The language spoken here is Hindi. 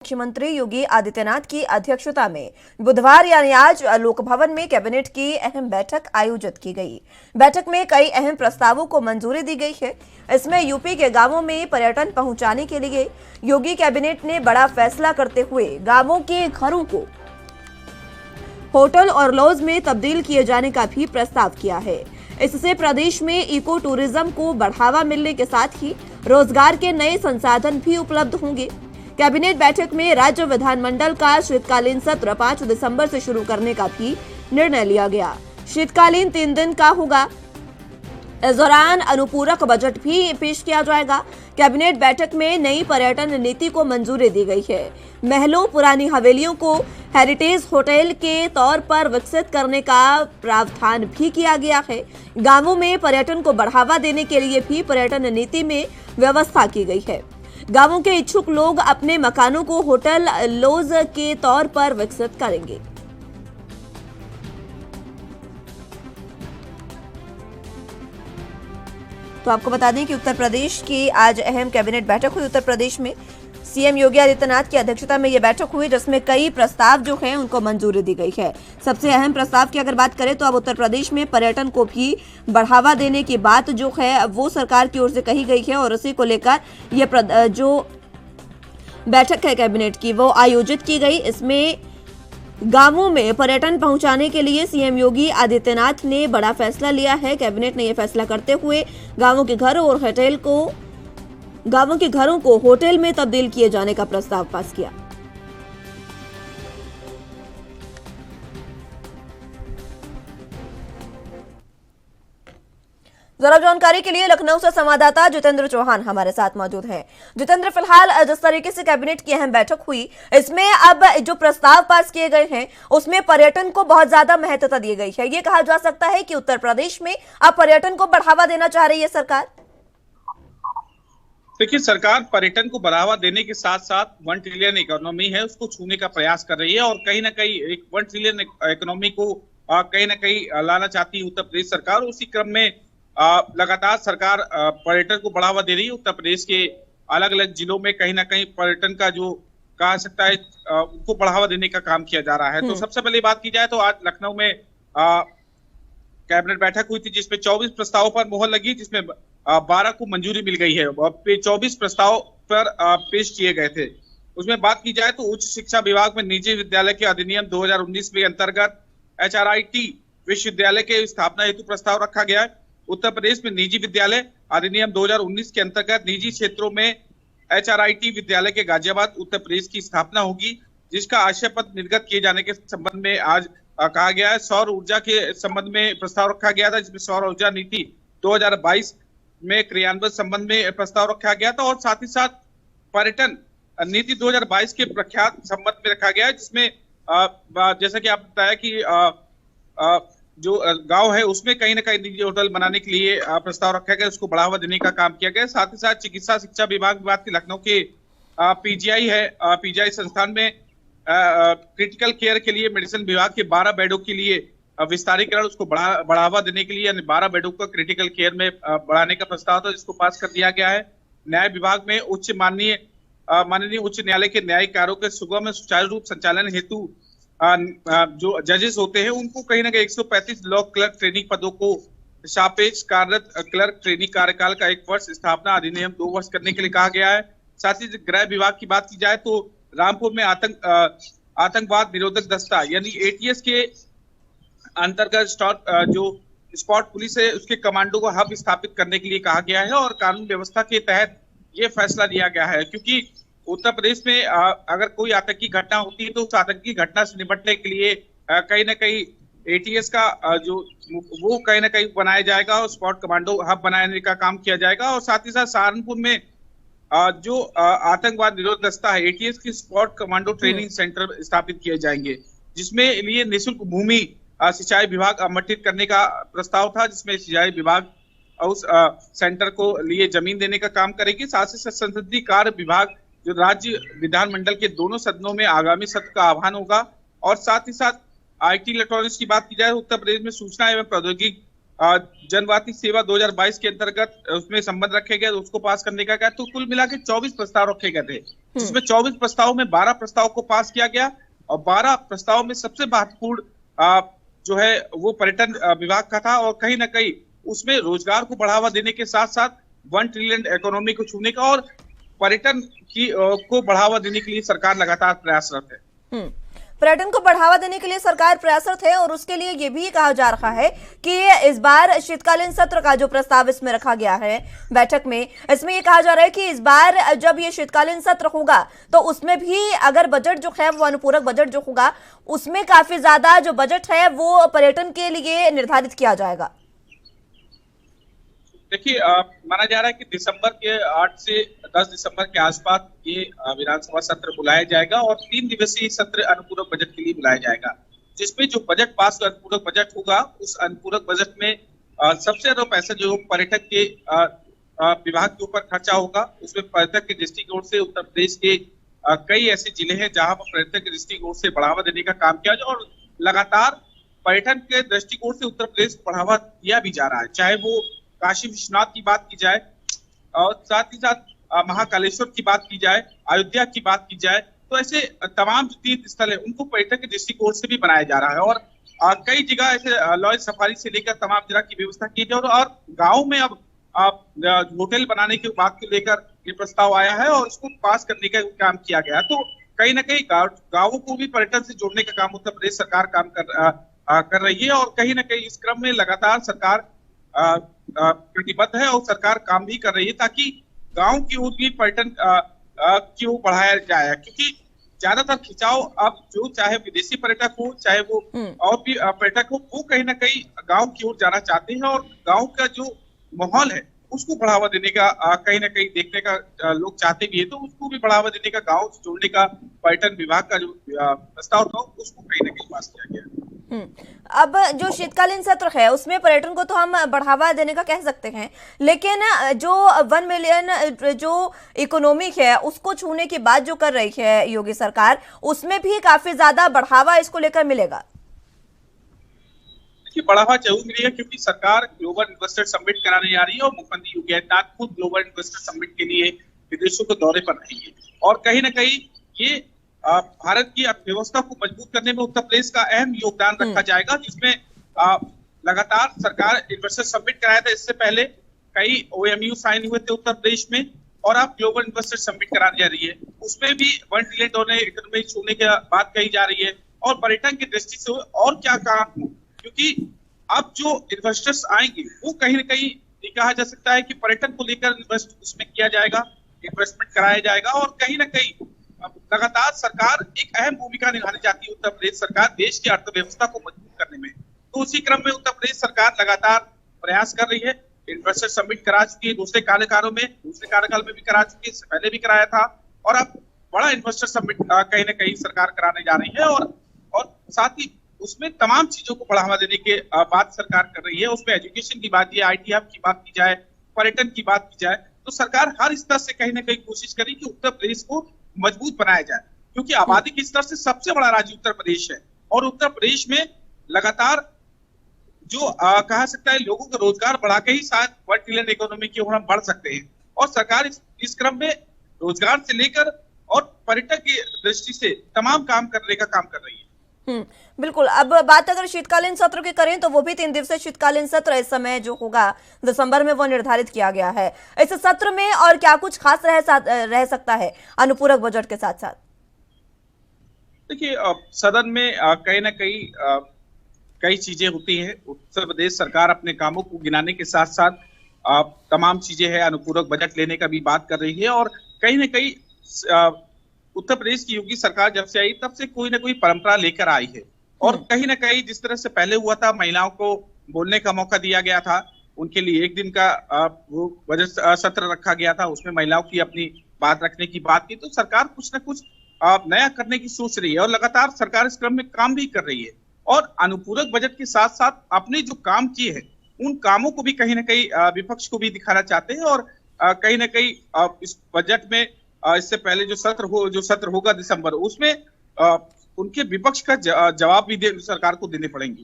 मुख्यमंत्री योगी आदित्यनाथ की अध्यक्षता में बुधवार यानी आज लोक भवन में कैबिनेट की अहम बैठक आयोजित की गई। बैठक में कई अहम प्रस्तावों को मंजूरी दी गई है। इसमें यूपी के गांवों में पर्यटन पहुंचाने के लिए योगी कैबिनेट ने बड़ा फैसला करते हुए गांवों के घरों को होटल और लॉज में तब्दील किए जाने का भी प्रस्ताव किया है। इससे प्रदेश में इको टूरिज्म को बढ़ावा मिलने के साथ ही रोजगार के नए संसाधन भी उपलब्ध होंगे। कैबिनेट बैठक में राज्य विधानमंडल का शीतकालीन सत्र 5 दिसंबर से शुरू करने का भी निर्णय लिया गया। शीतकालीन 3 दिन का होगा। इस दौरान अनुपूरक बजट भी पेश किया जाएगा। कैबिनेट बैठक में नई पर्यटन नीति को मंजूरी दी गई है। महलों, पुरानी हवेलियों को हेरिटेज होटल के तौर पर विकसित करने का प्रावधान भी किया गया है। गांवों में पर्यटन को बढ़ावा देने के लिए भी पर्यटन नीति में व्यवस्था की गई है। गांवों के इच्छुक लोग अपने मकानों को होटल लॉज के तौर पर विकसित करेंगे। तो आपको बता दें कि उत्तर प्रदेश की आज अहम कैबिनेट बैठक हुई। उत्तर प्रदेश में सीएम योगी आदित्यनाथ की अध्यक्षता में यह बैठक हुई, जिसमें कई प्रस्ताव जो हैं उनको मंजूरी दी गई है। सबसे अहम प्रस्ताव की अगर बात करें तो अब उत्तर प्रदेश में पर्यटन को भी बढ़ावा देने की बात जो है वो सरकार की ओर से कही गई है और उसी को लेकर यह जो बैठक है कैबिनेट की वो आयोजित की गई। इसमें गांवों में पर्यटन पहुंचाने के लिए सीएम योगी आदित्यनाथ ने बड़ा फैसला लिया है। कैबिनेट ने यह फैसला करते हुए गांवों के घरों को होटल में तब्दील किए जाने का प्रस्ताव पास किया। जरा जानकारी के लिए लखनऊ से संवाददाता जितेंद्र चौहान हमारे साथ मौजूद हैं। जितेंद्र, फिलहाल जिस तरीके से कैबिनेट की अहम बैठक हुई, इसमें अब जो प्रस्ताव पास किए गए हैं उसमें पर्यटन को बहुत ज्यादा महत्वता दी गई है। ये कहा जा सकता है कि उत्तर प्रदेश में अब पर्यटन को बढ़ावा देना चाह रही है सरकार। देखिए, सरकार पर्यटन को बढ़ावा देने के साथ साथ 1 ट्रिलियन इकोनॉमी है उसको छूने का प्रयास कर रही है और कहीं ना कहीं एक 1 ट्रिलियन इकोनॉमी को कहीं ना कहीं लाना चाहती है उत्तर प्रदेश सरकार। उसी क्रम में लगातार सरकार पर्यटन को बढ़ावा दे रही है। उत्तर प्रदेश के अलग अलग जिलों में कहीं ना कहीं पर्यटन का जो कहा सकता है उनको बढ़ावा देने का काम किया जा रहा है। तो सबसे पहले बात की जाए तो आज लखनऊ में कैबिनेट बैठक हुई थी, जिसमें 24 प्रस्तावों पर मोहर लगी, जिसमें 12 को मंजूरी मिल गई है और 24 प्रस्ताव पर पेश किए गए थे। उसमें बात की जाए तो उच्च शिक्षा विभाग में निजी विद्यालय के अधिनियम 2019 के अंतर्गत HRIT विश्वविद्यालय के स्थापना हेतु प्रस्ताव रखा गया है। उत्तर प्रदेश में निजी विद्यालय अधिनियम 2019 के अंतर्गत निजी क्षेत्रों में HRIT विद्यालय के गाजियाबाद उत्तर प्रदेश की स्थापना होगी, जिसका आशय पत्र निर्गत किए जाने के संबंध में आज कहा गया है। सौर ऊर्जा के संबंध में प्रस्ताव रखा गया था, जिसमें सौर ऊर्जा नीति 2022 में क्रियान्वयन संबंध में प्रस्ताव रखा गया था और साथ ही साथ पर्यटन नीति 2022 के प्रख्यात संबंध में रखा गया है, जिसमें जैसा कि आप बताया कि जो गांव है उसमें कहीं ना कहीं निजी होटल बनाने के लिए प्रस्ताव रखा गया, उसको बढ़ावा देने का काम किया गया। साथ ही साथ चिकित्सा शिक्षा विभाग की बात की, लखनऊ के PGI है, PGI संस्थान में क्रिटिकल केयर के लिए मेडिसिन विभाग के 12 बेडों के लिए विस्तारीकरण उसको बढ़ावा देने के लिए यानी 12 बेडों को क्रिटिकल केयर में बढ़ाने का प्रस्ताव था, जिसको पास कर दिया गया है। न्याय विभाग में माननीय उच्च न्यायालय के न्यायिक कार्यों के सुगम में सुचारू रूप संचालन हेतु जो जजेस होते हैं उनको कहीं ना कहीं 135 लॉ क्लर्क ट्रेनिंग पदों को सापेक्ष कार्यरत क्लर्क ट्रेनिंग कार्यकाल का 1 वर्ष, स्थापना अधिनियम 2 वर्ष करने के लिए कहा गया है। साथ ही गृह विभाग की बात की जाए तो रामपुर में आतंकवाद निरोधक दस्ता यानी ATS के अंतर्गत जो स्पॉट पुलिस है उसके कमांडो को हब स्थापित करने के लिए कहा गया है और कानून व्यवस्था के तहत ये फैसला लिया गया है, क्योंकि उत्तर प्रदेश में अगर कोई आतंकी घटना होती है तो उस आतंकी घटना से निपटने के लिए कहीं ना कहीं ATS का जो वो कहीं ना कहीं बनाया जाएगा और स्पॉट कमांडो हब बनाने का काम किया जाएगा। और साथ ही साथ सहारनपुर में जो आतंकवाद निरोध दस्ता है ATS की स्पॉट कमांडो ट्रेनिंग सेंटर स्थापित किए जाएंगे, जिसमें लिए निःशुल्क भूमि सिंचाई विभाग आवंटित करने का प्रस्ताव था, जिसमें सिंचाई विभाग उस सेंटर को लिए जमीन देने का काम करेगी। साथ ही साथ संसदीय कार्य विभाग जो राज्य विधानमंडल के दोनों सदनों में आगामी सत्र का आह्वान होगा। और साथ ही साथ IT इलेक्ट्रॉनिक्स की बात की जाए उत्तर प्रदेश में सूचना एवं प्रौद्योगिकी जनवाती सेवा 2022 के अंतर्गत उसमें संबंध रखे गए, उसको पास करने का क्या, तो कुल मिला के 24 प्रस्ताव रखे गए थे। जिसमें 24 प्रस्ताव में 12 प्रस्ताव को पास किया गया और 12 प्रस्ताव में सबसे महत्वपूर्ण जो है वो पर्यटन विभाग का था और कहीं ना कहीं उसमें रोजगार को बढ़ावा देने के साथ साथ 1 ट्रिलियन इकोनॉमी को छूने का और पर्यटन की को बढ़ावा देने के लिए सरकार लगातार प्रयासरत है। पर्यटन को बढ़ावा देने के लिए सरकार प्रयासरत है और उसके लिए ये भी कहा जा रहा है कि इस बार शीतकालीन सत्र का जो प्रस्ताव इसमें रखा गया है बैठक में, इसमें ये कहा जा रहा है कि इस बार जब ये शीतकालीन सत्र होगा तो उसमें भी अगर बजट जो है वो अनुपूरक बजट जो होगा उसमें काफी ज्यादा जो बजट है वो पर्यटन के लिए निर्धारित किया जाएगा। देखिए, माना जा रहा है कि दिसंबर के 8 से 10 दिसंबर के आसपास ये विधानसभा सत्र बुलाया जाएगा और 3 दिवसीय सत्र अनुपूरक बजट के लिए बुलाया जाएगा, जिसमें जो बजट पास अनुपूरक बजट होगा उस अनुपूरक बजट में सबसे ज्यादा पैसा जो पर्यटक के विभाग के ऊपर खर्चा होगा। उसमें पर्यटक के दृष्टिकोण से उत्तर प्रदेश के कई ऐसे जिले हैं जहां पर पर्यटक के दृष्टिकोण से बढ़ावा देने का काम किया जाए और लगातार पर्यटन के दृष्टिकोण से उत्तर प्रदेश को बढ़ावा दिया भी जा रहा है, चाहे वो काशी विश्वनाथ की बात की जाए और साथ ही साथ महाकालेश्वर की बात की जाए, अयोध्या की बात की जाए, तो ऐसे तमाम जो तीर्थ स्थल है उनको पर्यटक के दृष्टिकोण से भी बनाया जा रहा है और कई जगह ऐसे लॉज सफारी से लेकर तमाम जगह की व्यवस्था की जाए और गाँव में अब होटल बनाने की बात को लेकर ये प्रस्ताव आया है और उसको पास करने का काम किया गया। तो कहीं ना कहीं गाँवों को भी पर्यटन से जोड़ने का काम उत्तर प्रदेश सरकार काम कर रही है और कहीं ना कहीं इस क्रम में लगातार सरकार प्रतिबद्ध है और सरकार काम भी कर रही है ताकि गांव की ओर भी पर्यटन की ओर बढ़ाया जाए, क्योंकि ज्यादातर खिंचाव अब जो चाहे विदेशी पर्यटक हो चाहे वो और भी पर्यटक हो वो कहीं ना कहीं गांव की ओर जाना चाहते हैं और गांव का जो माहौल है उसको बढ़ावा देने का कहीं ना कहीं देखने का लोग चाहते भी है, तो उसको भी बढ़ावा देने का गांव से जोड़ने का पर्यटन विभाग का जो प्रस्ताव था उसको कहीं ना कहीं पास किया गया। अब जो शीतकालीन सत्र है उसमें पर्यटन को तो हम बढ़ावा देने का कह सकते हैं, लेकिन जो 1 मिलियन जो इकोनॉमी है उसको छूने की बात जो कर रही है योगी सरकार, उसमें भी काफी ज्यादा बढ़ावा इसको लेकर मिलेगा। देखिए, बढ़ावा जरूर मिलेगा क्योंकि सरकार ग्लोबल इन्वेस्टर समिट कराने जा रही है और मुख्यमंत्री योगी आदित्यनाथ खुद ग्लोबल इन्वेस्टर समिट के लिए विदेशों के दौरे पर रहेंगे और कहीं ना कहीं ये भारत की अर्थव्यवस्था को मजबूत करने में उत्तर प्रदेश का अहम योगदान रखा जाएगा, जिसमें लगातार सरकार इन्वेस्टर समिट कराया था। इससे पहले कई OMU साइन हुए थे उत्तर प्रदेश में और अब ग्लोबल इन्वेस्टर समिट कराने जा रही है, उसमें भी 1 ट्रिलियन डॉलर इकोनॉमी छूने की बात कही जा रही है और पर्यटन की दृष्टि से और क्या काम हो, क्योंकि अब जो इन्वेस्टर्स आएंगे वो कहीं ना कहीं ये कहा जा सकता है कि पर्यटन को लेकर इन्वेस्ट उसमें किया जाएगा, इन्वेस्टमेंट कराया जाएगा और कहीं ना कहीं लगातार सरकार एक अहम भूमिका निभाने जाती है उत्तर प्रदेश सरकार देश की अर्थव्यवस्था को मजबूत करने में। तो उसी क्रम में उत्तर प्रदेश सरकार लगातार प्रयास कर रही है, इन्वेस्टर समिट करा चुकी है दूसरे कार्यकाल में भी करा चुकी है, इससे पहले भी कराया था और अब बड़ा इन्वेस्टर समिट कहीं ना कहीं सरकार कराने जा रही है और साथ ही उसमें तमाम चीजों को बढ़ावा देने के बात सरकार कर रही है। उसमें एजुकेशन की बात, IT हब की बात की जाए, पर्यटन की बात की जाए, तो सरकार हर स्तर से कहीं ना कहीं कोशिश करी कि उत्तर प्रदेश को मजबूत बनाया जाए, क्योंकि आबादी के स्तर से सबसे बड़ा राज्य उत्तर प्रदेश है और उत्तर प्रदेश में लगातार जो कहा सकता है लोगों का रोजगार बढ़ा के ही शायद 1 ट्रिलियन इकोनॉमी की ओर हम बढ़ सकते हैं और सरकार इस क्रम में रोजगार से लेकर और पर्यटक की दृष्टि से तमाम काम करने का काम कर रही है। बिल्कुल। अब बात अगर शीतकालीन सत्र की करें तो वो भी 3 दिवसीय शीतकालीन सत्र इस समय जो होगा दिसंबर में वो निर्धारित किया गया है। इस सत्र में और क्या कुछ खास रह सकता है अनुपूरक बजट के साथ साथ? देखिए, सदन में कहीं ना कहीं कई चीजें होती हैं। उत्तर प्रदेश सरकार अपने कामों को गिनाने के साथ साथ तमाम चीजें हैं, अनुपूरक बजट लेने का भी बात कर रही है और कहीं ना कहीं उत्तर प्रदेश की योगी सरकार जब से आई तब से कोई ना कोई परंपरा लेकर आई है और कहीं ना कहीं जिस तरह से पहले हुआ था महिलाओं को बोलने का मौका दिया गया था, उनके लिए 1 दिन का वो बजट सत्र रखा गया था, उसमें महिलाओं की अपनी बात रखने की बात की, तो सरकार कुछ ना कुछ नया करने की सोच रही है और लगातार सरकार इस क्रम में काम भी कर रही है और अनुपूरक बजट के साथ साथ अपने जो काम किए हैं उन कामों को भी कहीं ना कहीं विपक्ष को भी दिखाना चाहते हैं और कहीं ना कहीं इस बजट में इससे पहले जो सत्र होगा दिसंबर, उसमें उनके विपक्ष का जवाब भी सरकार को देने पड़ेंगे।